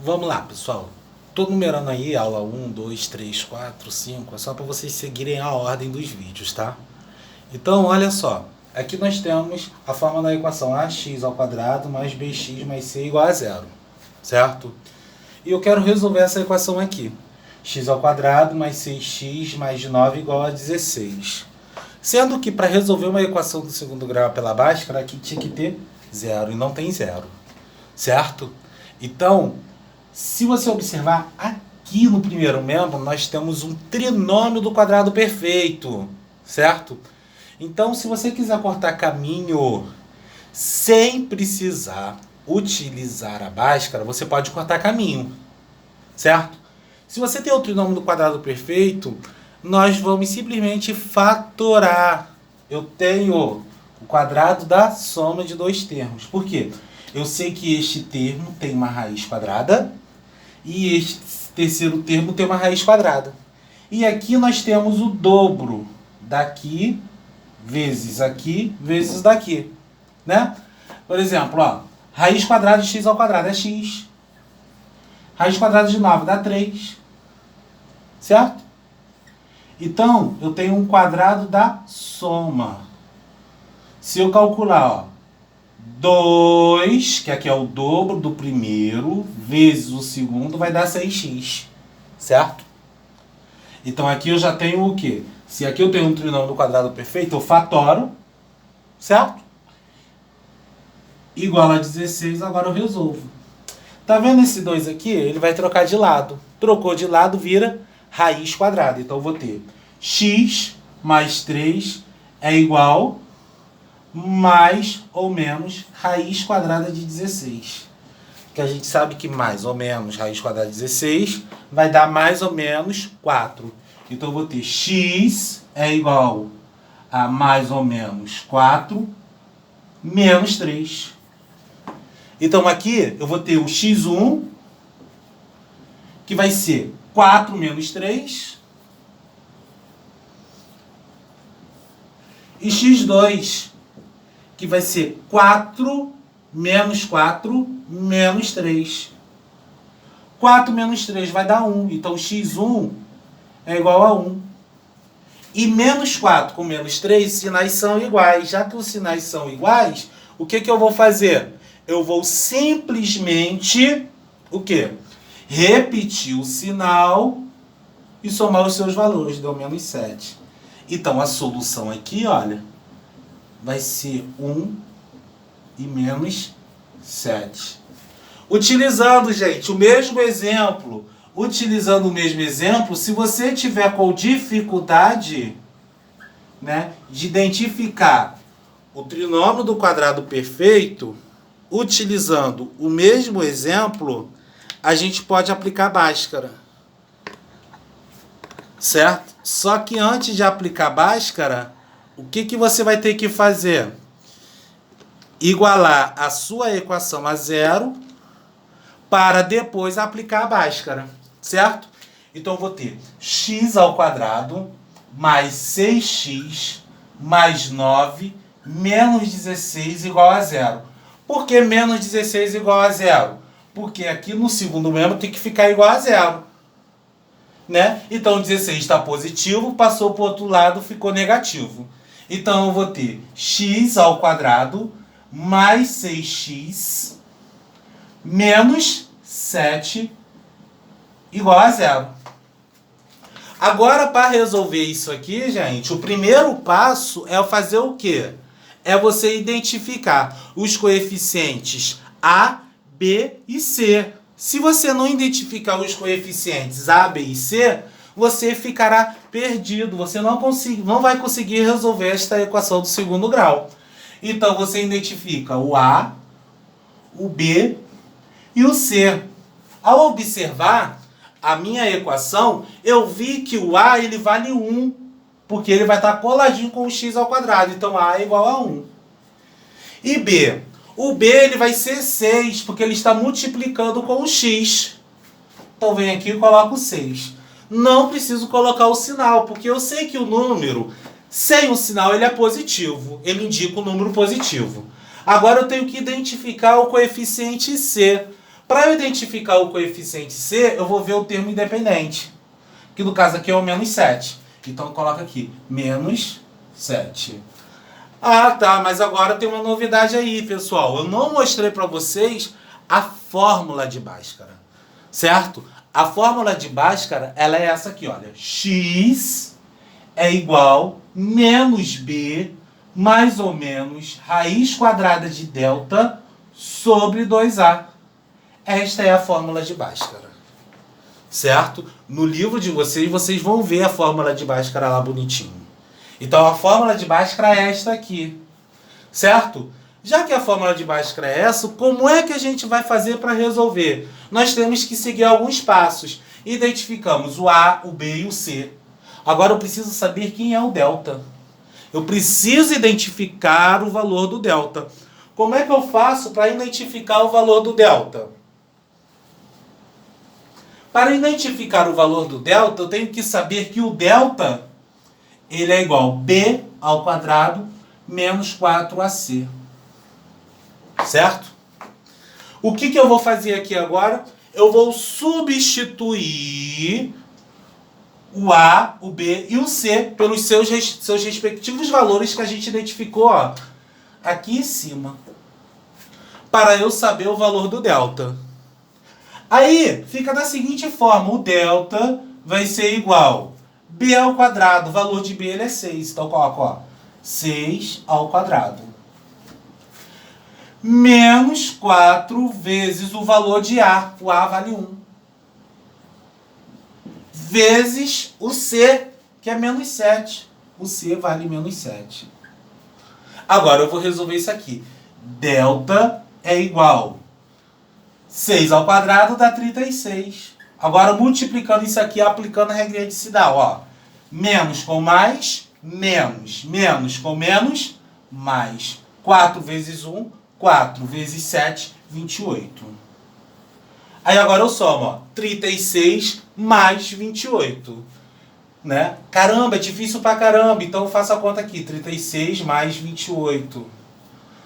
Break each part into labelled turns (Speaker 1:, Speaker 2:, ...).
Speaker 1: Vamos lá, pessoal. Tô numerando aí aula 1, 2, 3, 4, 5, é só para vocês seguirem a ordem dos vídeos, tá? Então, olha só. Aqui nós temos a forma da equação ax ao quadrado mais bx mais c igual a zero, certo? E eu quero resolver essa equação aqui. X ao quadrado mais 6x mais 9 igual a 16. Sendo que para resolver uma equação do segundo grau pela Bhaskara, aqui tinha que ter zero e não tem zero, certo? Então, se você observar aqui no primeiro membro, nós temos um trinômio do quadrado perfeito, certo? Então, se você quiser cortar caminho sem precisar utilizar a Bhaskara, você pode cortar caminho, certo? Se você tem o trinômio do quadrado perfeito, nós vamos simplesmente fatorar. Eu tenho o quadrado da soma de dois termos. Por quê? Eu sei que este termo tem uma raiz quadrada e este terceiro termo tem uma raiz quadrada. E aqui nós temos o dobro daqui vezes aqui vezes daqui, né? Por exemplo, ó, raiz quadrada de x ao quadrado é x. Raiz quadrada de 9 dá 3. Certo? Então, eu tenho um quadrado da soma. Se eu calcular, ó, 2, que aqui é o dobro do primeiro, vezes o segundo, vai dar 6x. Certo? Então, aqui eu já tenho o quê? Se aqui eu tenho um trinômio do quadrado perfeito, eu fatoro. Certo? Igual a 16, agora eu resolvo. Tá vendo esse 2 aqui? Ele vai trocar de lado. Trocou de lado, vira raiz quadrada. Então, eu vou ter x mais 3 é igual mais ou menos raiz quadrada de 16. Que a gente sabe que mais ou menos raiz quadrada de 16 vai dar mais ou menos 4. Então, eu vou ter x é igual a mais ou menos 4 menos 3. Então, aqui eu vou ter o x1, que vai ser 4 menos 3. E x2, que vai ser 4 menos 4 menos 3. 4 menos 3 vai dar 1. Então, x1 é igual a 1. E menos 4 com menos 3, sinais são iguais. Já que os sinais são iguais, o que eu vou fazer? Eu vou simplesmente, o quê? Repetir o sinal e somar os seus valores, deu menos 7. Então, a solução aqui, olha, vai ser 1 e menos 7. Utilizando, gente, o mesmo exemplo, se você tiver com dificuldade, né, de identificar o trinômio do quadrado perfeito, utilizando o mesmo exemplo, a gente pode aplicar Bhaskara. Certo? Só que antes de aplicar Bhaskara, o que você vai ter que fazer? Igualar a sua equação a zero para depois aplicar a Bhaskara. Certo? Então eu vou ter x ao quadrado mais 6x mais 9 menos 16 igual a zero. Por que menos 16 igual a zero? Porque aqui no segundo membro tem que ficar igual a zero. Né? Então 16 está positivo, passou para o outro lado, ficou negativo. Então eu vou ter x ao quadrado mais 6x menos 7 igual a zero. Agora, para resolver isso aqui, gente, o primeiro passo é fazer o quê? É você identificar os coeficientes A, B e C. Se você não identificar os coeficientes A, B e C, você ficará perdido. Você não vai conseguir resolver esta equação do segundo grau. Então, você identifica o A, o B e o C. Ao observar a minha equação, eu vi que o A ele vale 1, porque ele vai estar coladinho com o x ao quadrado. Então, A é igual a 1. E B? O B ele vai ser 6, porque ele está multiplicando com o x. Então, vem aqui e coloco o 6. Não preciso colocar o sinal, porque eu sei que o número, sem o sinal, ele é positivo. Ele indica o número positivo. Agora, eu tenho que identificar o coeficiente C. Para eu identificar o coeficiente C, eu vou ver o termo independente, que no caso aqui é o menos 7. Então, coloca aqui, menos 7. Ah, tá, mas agora tem uma novidade aí, pessoal. Eu não mostrei para vocês a fórmula de Bhaskara, certo? A fórmula de Bhaskara, ela é essa aqui, olha. X é igual menos B mais ou menos raiz quadrada de delta sobre 2A. Esta é a fórmula de Bhaskara, certo? No livro de vocês, vocês vão ver a fórmula de Bhaskara lá bonitinho. Então, a fórmula de Bhaskara é esta aqui, certo? Já que a fórmula de Bhaskara é essa, como é que a gente vai fazer para resolver? Nós temos que seguir alguns passos. Identificamos o A, o B e o C. Agora eu preciso saber quem é o delta. Eu preciso identificar o valor do delta. Como é que eu faço para identificar o valor do delta? Para identificar o valor do delta, eu tenho que saber que o delta ele é igual a B ao quadrado menos 4AC. Certo? O que eu vou fazer aqui agora? Eu vou substituir o A, o B e o C pelos seus respectivos valores que a gente identificou, ó, aqui em cima, para eu saber o valor do delta. Aí fica da seguinte forma, o delta vai ser igual a B ao quadrado, o valor de B ele é 6, então coloca, ó, 6 ao quadrado. Menos 4 vezes o valor de A, o A vale 1. Vezes o C, que é menos 7. O C vale menos 7. Agora eu vou resolver isso aqui. Delta é igual a 6 ao quadrado dá 36. Agora multiplicando isso aqui, aplicando a regrinha de Sidal, ó. Menos com mais, menos. Menos com menos, mais. 4 vezes 1, 4 vezes 7, 28. Aí agora eu somo, ó. 36 mais 28. Né? Caramba, é difícil pra caramba. Então eu faço a conta aqui. 36 mais 28.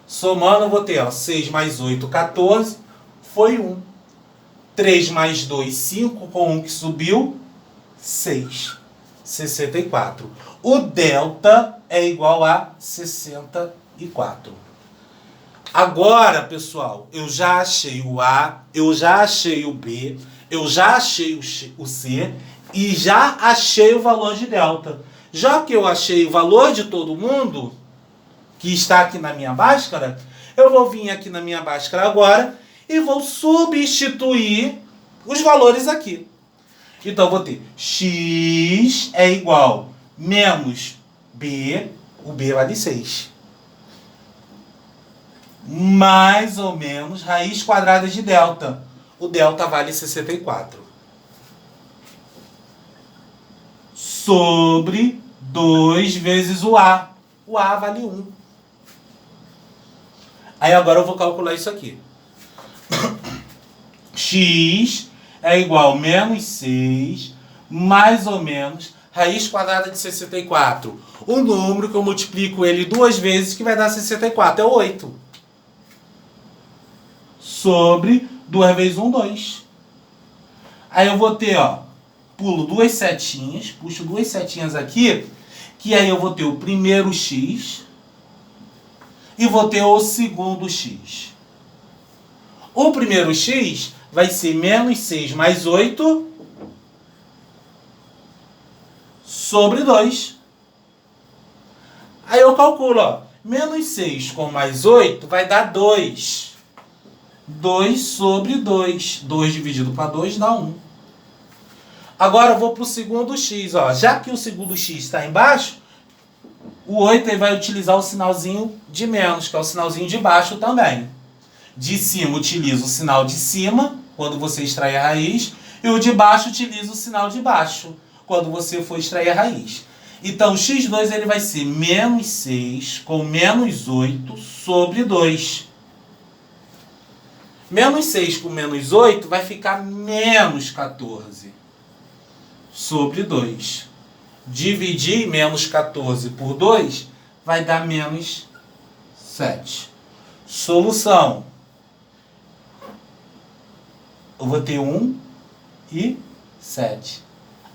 Speaker 1: Somando eu vou ter, ó. 6 mais 8, 14. Foi 1. 3 mais 2, 5. Com 1 que subiu, 6. 64. O delta é igual a 64. Agora, pessoal, eu já achei o A, eu já achei o B, eu já achei o C e já achei o valor de delta. Já que eu achei o valor de todo mundo, que está aqui na minha Bhaskara, eu vou vir aqui na minha Bhaskara agora e vou substituir os valores aqui. Então, eu vou ter x é igual a menos b, o b vale 6. Mais ou menos raiz quadrada de delta. O delta vale 64. Sobre 2 vezes o A. O A vale 1. Aí agora eu vou calcular isso aqui. X é igual a menos 6, mais ou menos, raiz quadrada de 64. O número que eu multiplico ele 2 vezes, que vai dar 64, é 8. Sobre 2 vezes 1, 2. Aí eu vou ter, ó, pulo 2 setinhas, puxo 2 setinhas aqui, que aí eu vou ter o primeiro x e vou ter o segundo x. O primeiro x vai ser menos 6 mais 8 sobre 2. Aí eu calculo, ó, menos 6 com mais 8 vai dar 2. 2 sobre 2. 2 dividido para 2 dá 1. Agora eu vou para o segundo x. Ó. Já que o segundo x está embaixo, o 8 ele vai utilizar o sinalzinho de menos, que é o sinalzinho de baixo também. De cima utiliza o sinal de cima, quando você extrair a raiz, e o de baixo utiliza o sinal de baixo, quando você for extrair a raiz. Então, o x2 ele vai ser menos 6 com menos 8 sobre 2. Menos 6 com menos 8 vai ficar menos 14 sobre 2. Dividir menos 14 por 2 vai dar menos 7. Solução. eu vou ter 1 e 7.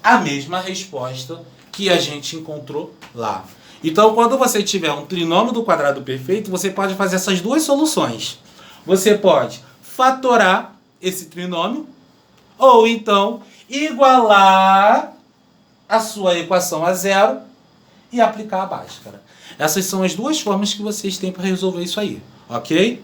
Speaker 1: A mesma resposta que a gente encontrou lá. Então, quando você tiver um trinômio do quadrado perfeito, você pode fazer essas duas soluções. Você pode fatorar esse trinômio, ou então igualar a sua equação a zero e aplicar a Bhaskara. Essas são as duas formas que vocês têm para resolver isso aí, ok?